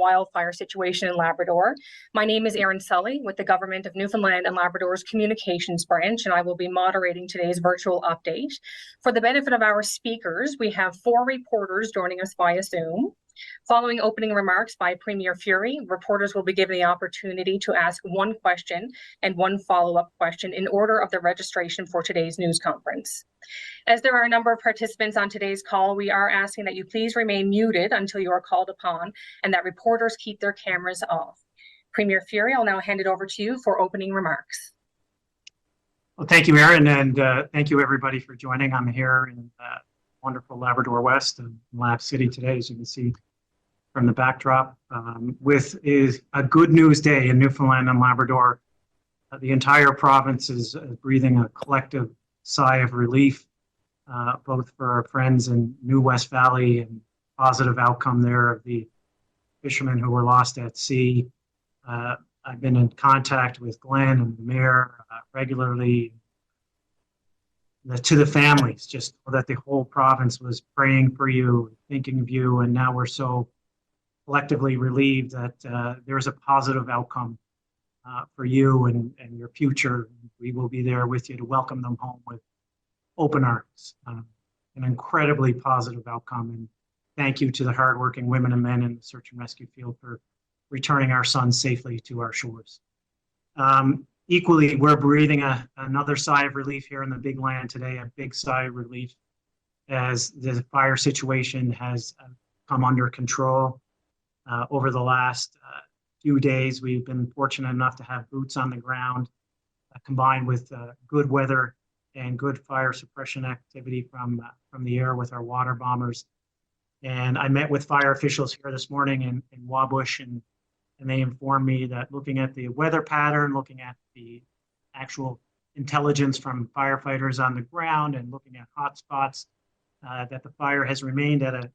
wildfire situation in Labrador. My name is Erin Sully with the Government of Newfoundland and Labrador's Communications Branch, and I will be moderating today's virtual update. For the benefit of our speakers, we have 4 reporters joining us via Zoom. Following opening remarks by Premier Furey, reporters will be given the opportunity to ask 1 question and 1 follow-up question in order of the registration for today's news conference. As there are a number of participants on today's call, we are asking that you please remain muted until you are called upon and that reporters keep their cameras off. Premier Furey, I'll now hand it over to you for opening remarks. Well, thank you, Erin, and thank you everybody for joining. I'm here in wonderful Labrador West and Lab City today, as you can see from the backdrop, is a good news day in Newfoundland and Labrador. The entire province is breathing a collective sigh of relief, both for our friends in New West Valley and positive outcome there of the fishermen who were lost at sea. I've been in contact with Glenn and the mayor regularly, to the families, just so that the whole province was praying for you, thinking of you, and now we're so collectively relieved that there's a positive outcome for you and your future. We will be there with you to welcome them home with open arms. An incredibly positive outcome, and thank you to the hardworking women and men in the search and rescue field for returning our sons safely to our shores. Equally, we're breathing another sigh of relief here in the big land today, a big sigh of relief as the fire situation has come under control. Over the last few days, we've been fortunate enough to have boots on the ground, combined with good weather and good fire suppression activity from the air with our water bombers. And I met with fire officials here this morning in Wabush, and they informed me that looking at the weather pattern, looking at the actual intelligence from firefighters on the ground and looking at hotspots, that the fire has remained at a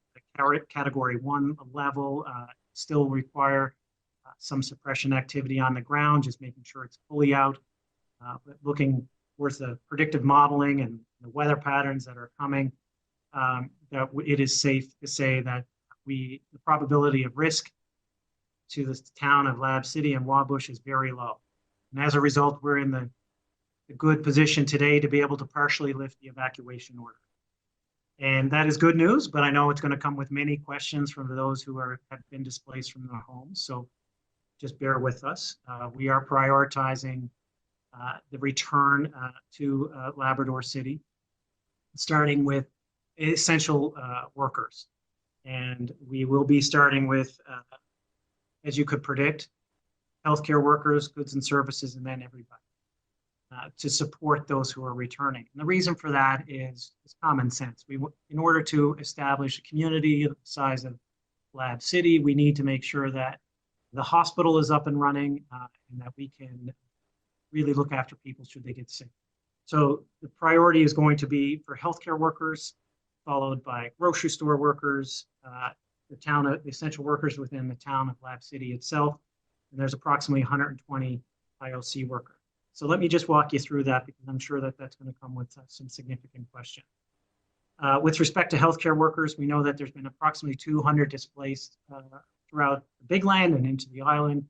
category 1 level, still require some suppression activity on the ground, just making sure it's fully out. But looking towards the predictive modeling and the weather patterns that are coming, that it is safe to say that the probability of risk to the town of Lab City and Wabush is very low. And as a result, we're in the good position today to be able to partially lift the evacuation order. And that is good news, but I know it's going to come with many questions from those who have been displaced from their homes. So just bear with us. We are prioritizing the return to Labrador City, starting with essential workers. And we will be starting with, as you could predict, healthcare workers, goods and services, and then everybody to support those who are returning. And the reason for that is common sense. In order to establish a community of the size of Lab City, we need to make sure that the hospital is up and running and that we can really look after people should they get sick. So the priority is going to be for healthcare workers, followed by grocery store workers, the essential workers within the town of Lab City itself, and there's approximately 120 IOC workers. So let me just walk you through that because I'm sure that that's going to come with some significant questions. With respect to healthcare workers, we know that there's been approximately 200 displaced throughout the Big Land and into the island.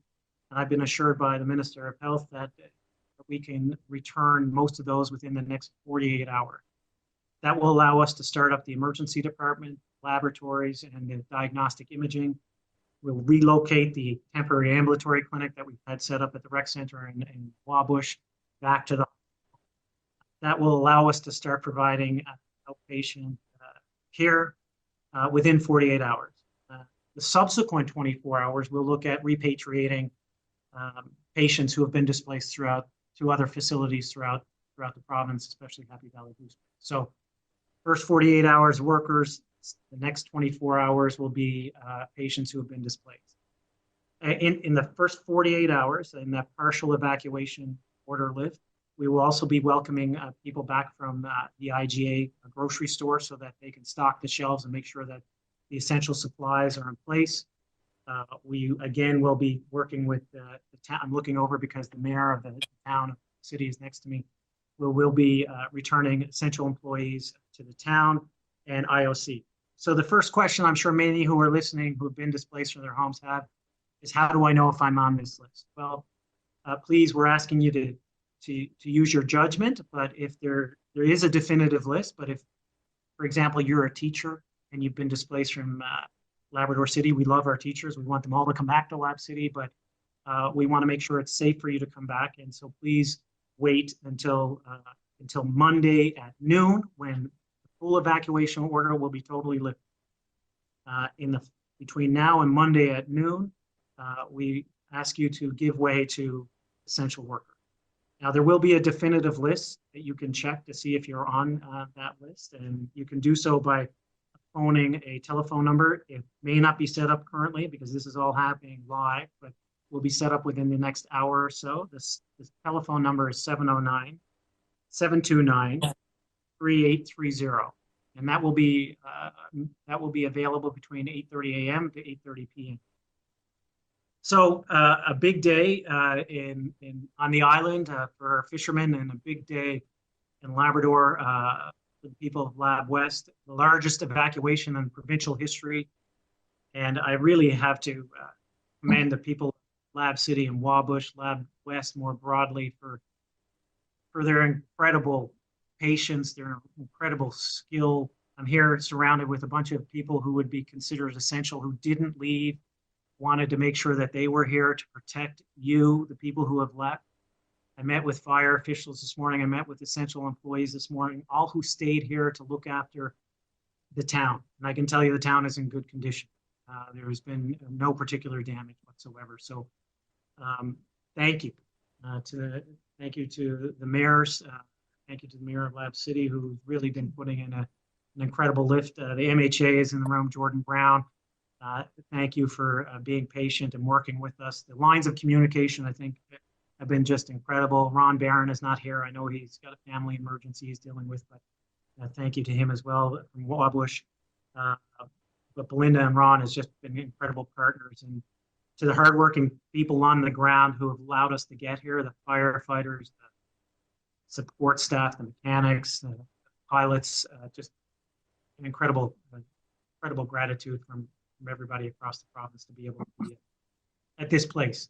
And I've been assured by the Minister of Health that we can return most of those within the next 48 hours. That will allow us to start up the emergency department, laboratories, and the diagnostic imaging. We'll relocate the temporary ambulatory clinic that we've had set up at the rec center in Wabush back to the. That will allow us to start providing outpatient care within 48 hours. The subsequent 24 hours, we'll look at repatriating patients who have been displaced to other facilities throughout the province, especially Happy Valley Goose Bay. So first 48 hours workers, the next 24 hours will be patients who have been displaced. In the first 48 hours, in that partial evacuation order lift, we will also be welcoming people back from the IGA grocery store so that they can stock the shelves and make sure that the essential supplies are in place. We, again, will be working with the town. I'm looking over because the mayor of the town, city is next to me. We'll be returning essential employees to the town and IOC. So the first question I'm sure many who are listening who have been displaced from their homes have is how do I know if I'm on this list? Well, please, we're asking you to use your judgment, but if there is a definitive list, but if, for example, you're a teacher and you've been displaced from Labrador City, we love our teachers. We want them all to come back to Lab City, but we want to make sure it's safe for you to come back. And so please wait until Monday at noon, when the full evacuation order will be totally lifted. Between now and Monday at noon, we ask you to give way to essential worker. Now, there will be a definitive list that you can check to see if you're on that list, and you can do so by phoning a telephone number. It may not be set up currently because this is all happening live, but will be set up within the next hour or so. This telephone number is 709-729-3830, and that will be available between 8:30 a.m. to 8:30 p.m. So a big day on the island for our fishermen, and a big day in Labrador for the people of Lab West, the largest evacuation in provincial history. And I really have to commend the people of Lab City and Wabush, Lab West more broadly, for their incredible patience, their incredible skill. I'm here surrounded with a bunch of people who would be considered essential, who didn't leave, wanted to make sure that they were here to protect you, the people who have left. I met with fire officials this morning. I met with essential employees this morning, all who stayed here to look after the town. And I can tell you the town is in good condition. There has been no particular damage whatsoever. So thank you. Thank you to the mayors. Thank you to the mayor of Lab City, who's really been putting in an incredible lift. The MHA is in the room, Jordan Brown. Thank you for being patient and working with us. The lines of communication, I think, have been just incredible. Ron Barron is not here. I know he's got a family emergency he's dealing with, but thank you to him as well from Wabush. But Belinda and Ron has just been incredible partners. And to the hardworking people on the ground who have allowed us to get here, the firefighters, the support staff, the mechanics, the pilots, just an incredible gratitude from everybody across the province to be able to be at this place.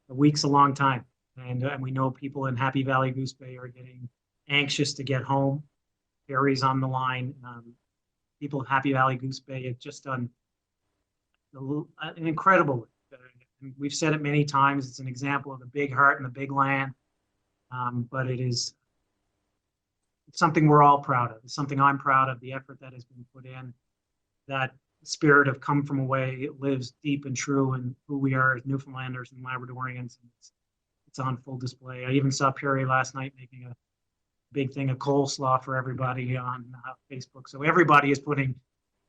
A week's a long time, and we know people in Happy Valley Goose Bay are getting anxious to get home. Furey's on the line. People of Happy Valley Goose Bay have just done an incredible. We've said it many times. It's an example of the big heart and the big land, but it's something we're all proud of. It's something I'm proud of. The effort that has been put in. That spirit of come from away lives deep and true in who we are as Newfoundlanders and Labradorians. And it's on full display. I even saw Furey last night making a big thing of coleslaw for everybody on Facebook. So everybody is putting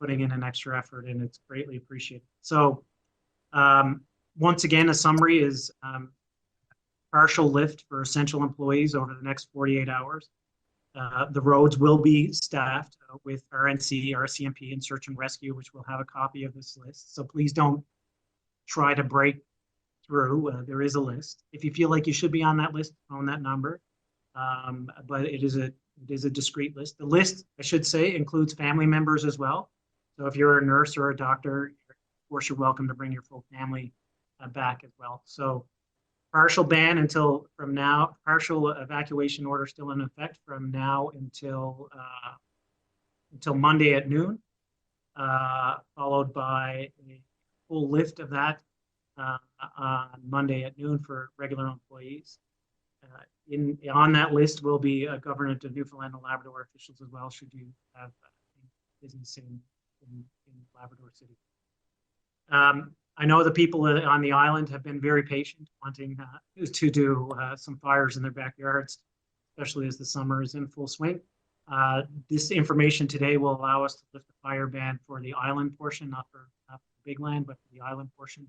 in an extra effort, and it's greatly appreciated. So once again, a summary is partial lift for essential employees over the next 48 hours. The roads will be staffed with RNC, RCMP, and search and rescue, which will have a copy of this list. So please don't try to break through. There is a list. If you feel like you should be on that list, phone that number. But it is a discrete list. The list, I should say, includes family members as well. So if you're a nurse or a doctor, of course, you're welcome to bring your full family back as well. So partial ban until from now, partial evacuation order still in effect from now until Monday at noon, followed by a full lift of that on Monday at noon for regular employees. On that list will be a government of Newfoundland and Labrador officials as well, should you have business in Labrador City. I know the people on the island have been very patient, wanting to do some fires in their backyards, especially as the summer is in full swing. This information today will allow us to lift the fire ban for the island portion, not for Big Land, but for the island portion.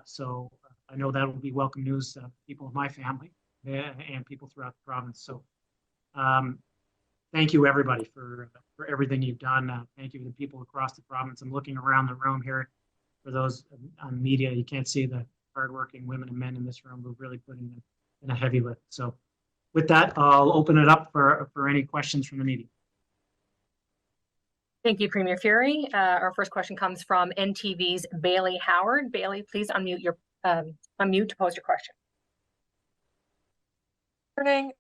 So I know that will be welcome news to people of my family and people throughout the province. So thank you, everybody, for everything you've done. Thank you to the people across the province. I'm looking around the room here. For those on media, you can't see the hardworking women and men in this room who really put in a heavy lift. So with that, I'll open it up for any questions from the media. Thank you, Premier Furey. Our first question comes from NTV's Bailey Howard. Bailey, please unmute to pose your question. Morning.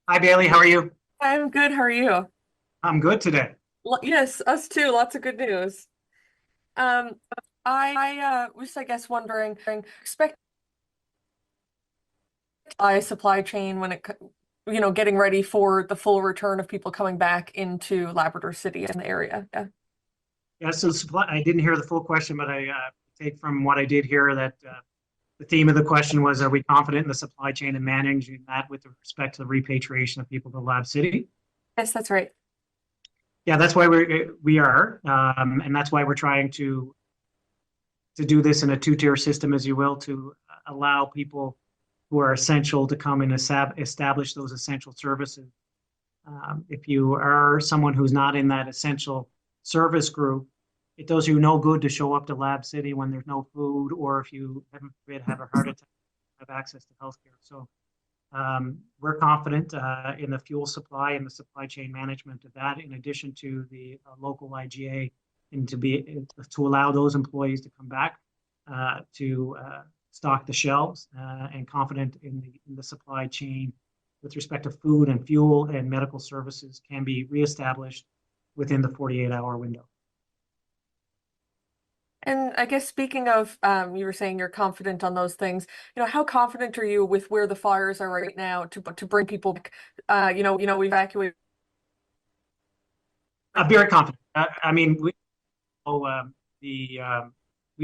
Hi, Bailey. How are you? I'm good. How are you? I'm good today. Yes, us too. Lots of good news. Um, I was, I guess, wondering, expect supply chain when getting ready for the full return of people coming back into Labrador City and the area. Yeah. Yeah, so supply, I didn't hear the full question, but I take from what I did hear that the theme of the question was, are we confident in the supply chain and managing that with respect to the repatriation of people to Lab City? Yes, that's right. Yeah, that's why we are, and that's why we're trying to do this in a two-tier system, as you will, to allow people who are essential to come and establish those essential services. If you are someone who's not in that essential service group, it does you no good to show up to Lab City when there's no food, or if you, heaven forbid, have a heart attack, have access to healthcare. So we're confident in the fuel supply and the supply chain management of that, in addition to the local IGA, and to allow those employees to come back to stock the shelves, and confident in the supply chain with respect to food and fuel and medical services can be reestablished within the 48-hour window. And I guess speaking of, you were saying you're confident on those things. How confident are you with where the fires are right now to bring people back? Evacuate. I'm very confident. I mean, we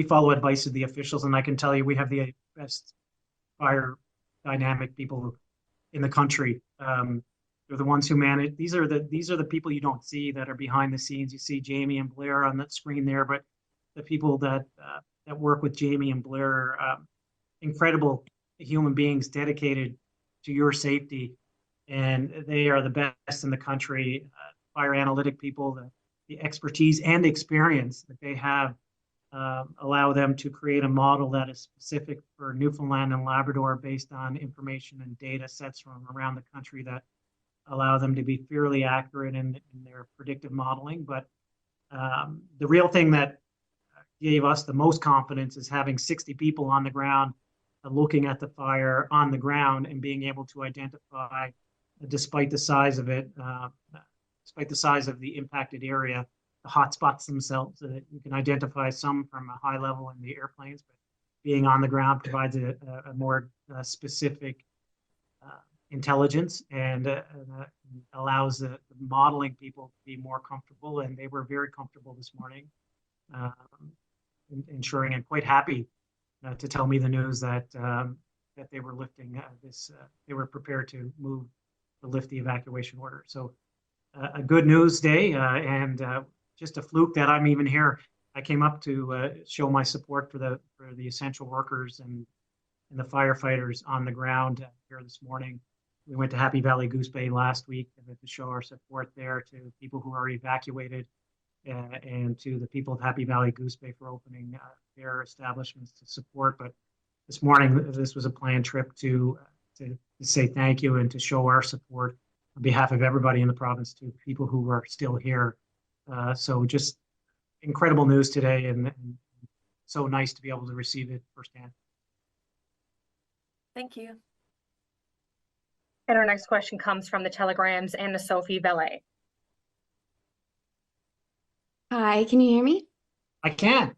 follow advice of the officials, and I can tell you we have the best fire dynamic people in the country. They're the ones who manage. These are the people you don't see that are behind the scenes. You see Jamie and Blair on that screen there, but the people that work with Jamie and Blair, incredible human beings dedicated to your safety, and they are the best in the country. Fire analytic people, the expertise and experience that they have allow them to create a model that is specific for Newfoundland and Labrador based on information and data sets from around the country that allow them to be fairly accurate in their predictive modeling. But the real thing that gave us the most confidence is having 60 people on the ground looking at the fire on the ground and being able to identify, despite the size of it, despite the size of the impacted area, the hotspots themselves. You can identify some from a high level in the airplanes, but being on the ground provides a more specific intelligence and allows the modeling people to be more comfortable. And they were very comfortable this morning, ensuring and quite happy to tell me the news that that they were lifting they were prepared to lift the evacuation order. So a good news day, and just a fluke that I'm even here. I came up to show my support for the essential workers and the firefighters on the ground here this morning. We went to Happy Valley Goose Bay last week to show our support there to people who are evacuated, and to the people of Happy Valley Goose Bay for opening their establishments to support. But this morning, this was a planned trip to say thank you and to show our support on behalf of everybody in the province to people who are still here. So just incredible news today, and so nice to be able to receive it firsthand. Thank you. And our next question comes from the Telegram's Anna Sophie Bellet. Hi, can you hear me? I can.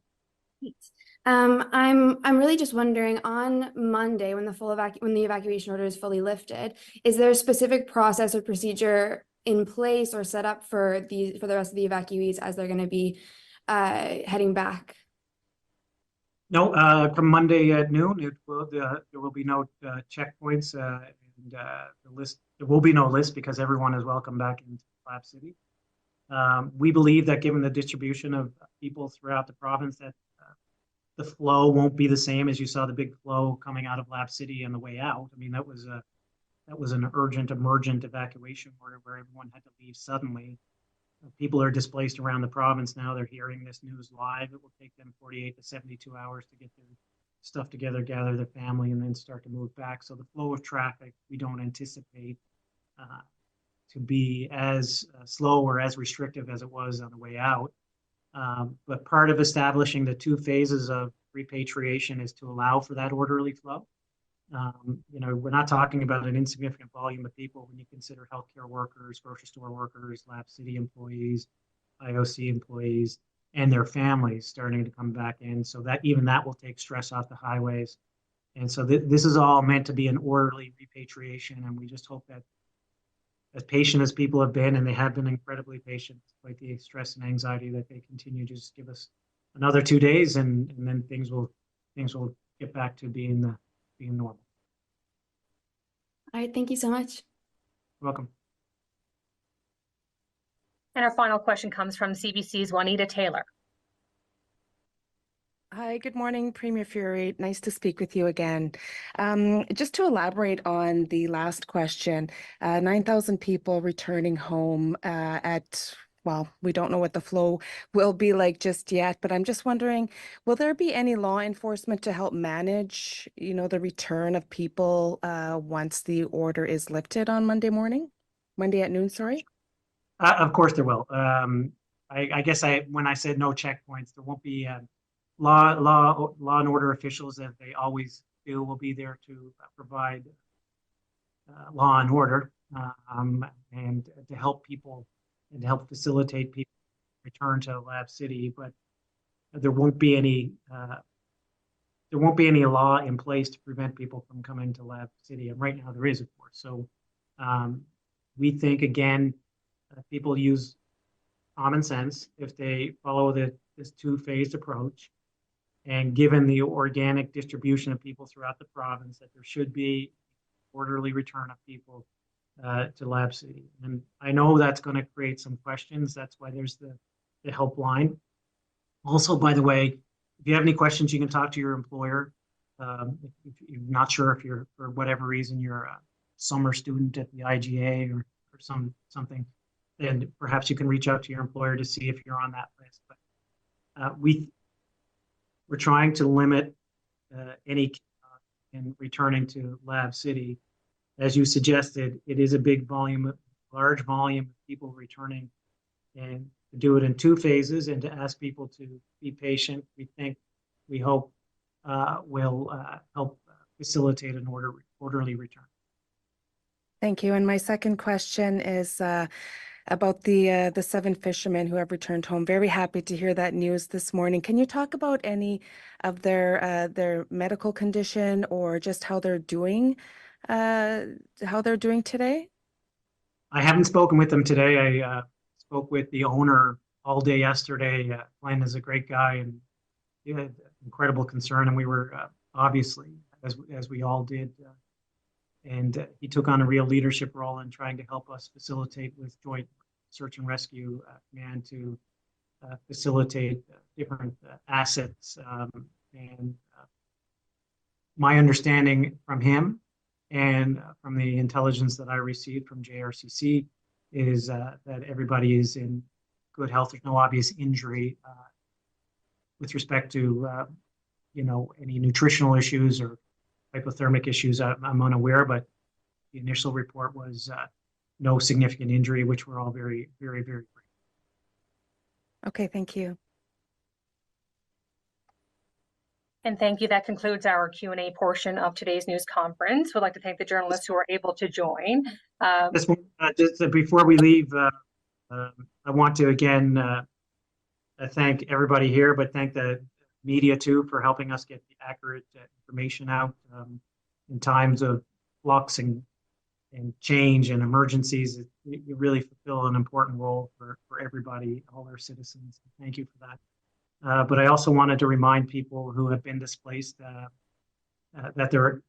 I'm really just wondering, on Monday, when the evacuation order is fully lifted, is there a specific process or procedure in place or set up for the rest of the evacuees as they're going to be heading back? No, from Monday at noon, there will be no checkpoints, and there will be no list because everyone is welcome back into Lab City. We believe that given the distribution of people throughout the province, that the flow won't be the same as you saw the big flow coming out of Lab City on the way out. I mean, that was an urgent, emergent evacuation order where everyone had to leave suddenly. People are displaced around the province now. They're hearing this news live. It will take them 48 to 72 hours to get their stuff together, gather their family, and then start to move back. So the flow of traffic, we don't anticipate to be as slow or as restrictive as it was on the way out. But part of establishing the 2 phases of repatriation is to allow for that orderly flow. We're not talking about an insignificant volume of people when you consider healthcare workers, grocery store workers, Lab City employees, IOC employees, and their families starting to come back in. So that even that will take stress off the highways. And so this is all meant to be an orderly repatriation. And we just hope that as patient as people have been, and they have been incredibly patient, despite the stress and anxiety, that they continue to just give us another 2 days, and then things will get back to being normal. All right, thank you so much. Welcome. And our final question comes from CBC's Juanita Taylor. Hi, good morning, Premier Furey. Nice to speak with you again. Just to elaborate on the last question, 9,000 people returning home well, we don't know what the flow will be like just yet, but I'm just wondering, will there be any law enforcement to help manage, the return of people once the order is lifted on Monday at noon, sorry? Of course there will. I guess when I said no checkpoints, there won't be law and order officials, as they always do, will be there to provide law and order and to help people and to help facilitate people return to Lab City. But there won't be any law in place to prevent people from coming to Lab City. And right now there is, of course. So we think, again, people use common sense if they follow this 2-phased approach. And given the organic distribution of people throughout the province, that there should be orderly return of people to Lab City. And I know that's going to create some questions. That's why there's the helpline. Also, by the way, if you have any questions, you can talk to your employer. If you're not sure if you're, for whatever reason, you're a summer student at the IGA or something, then perhaps you can reach out to your employer to see if you're on that list. But we're trying to limit any in returning to Lab City. As you suggested, it is a large volume of people returning, and to do it in 2 phases and to ask people to be patient, we hope will help facilitate an orderly return. Thank you. And my second question is about the 7 fishermen who have returned home. Very happy to hear that news this morning. Can you talk about any of their medical condition or just how they're doing today? I haven't spoken with them today. I spoke with the owner all day yesterday. Glenn is a great guy, and he had incredible concern, and we were obviously, as we all did, and he took on a real leadership role in trying to help us facilitate with Joint Search and Rescue Command to facilitate different assets. And my understanding from him and from the intelligence that I received from JRCC is that everybody is in good health. There's no obvious injury with respect to any nutritional issues or hypothermic issues. I'm unaware, but the initial report was no significant injury, which we're all very, very, very grateful. Okay, thank you. And thank you. That concludes our Q&A portion of today's news conference. We'd like to thank the journalists who are able to join. Just before we leave, I want to again thank everybody here, but thank the media too for helping us get the accurate information out in times of flux and change and emergencies. You really fulfill an important role for everybody, all our citizens. Thank you for that. But I also wanted to remind people who have been displaced that there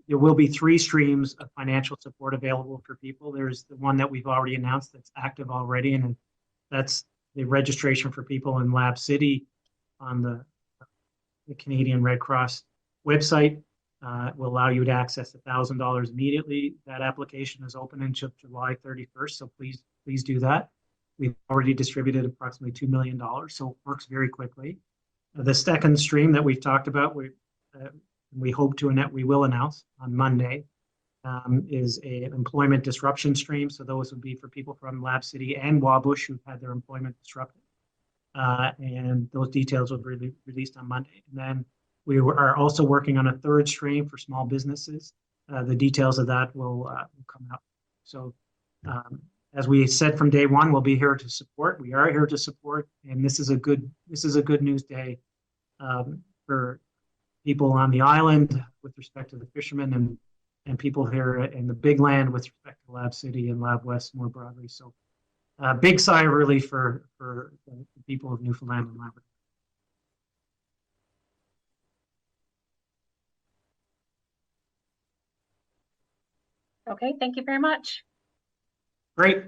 will be 3 streams of financial support available for people. There's the one that we've already announced that's active already, and that's the registration for people in Lab City on the Canadian Red Cross website. It will allow you to access $1,000 immediately. That application is open until July 31st, so please do that. We've already distributed approximately $2 million, so it works very quickly. The second stream that we've talked about, we hope to we will announce on Monday, is a employment disruption stream. So those would be for people from Lab City and Wabush who've had their employment disrupted. And those details will be released on Monday. And then we are also working on a third stream for small businesses. The details of that will come out. So as we said from day one, we'll be here to support. We are here to support, and this is a good news day for people on the island with respect to the fishermen and people here in the big land with respect to Lab City and Lab West more broadly. So big sigh of relief for the people of Newfoundland and Labrador. Okay, thank you very much. Great.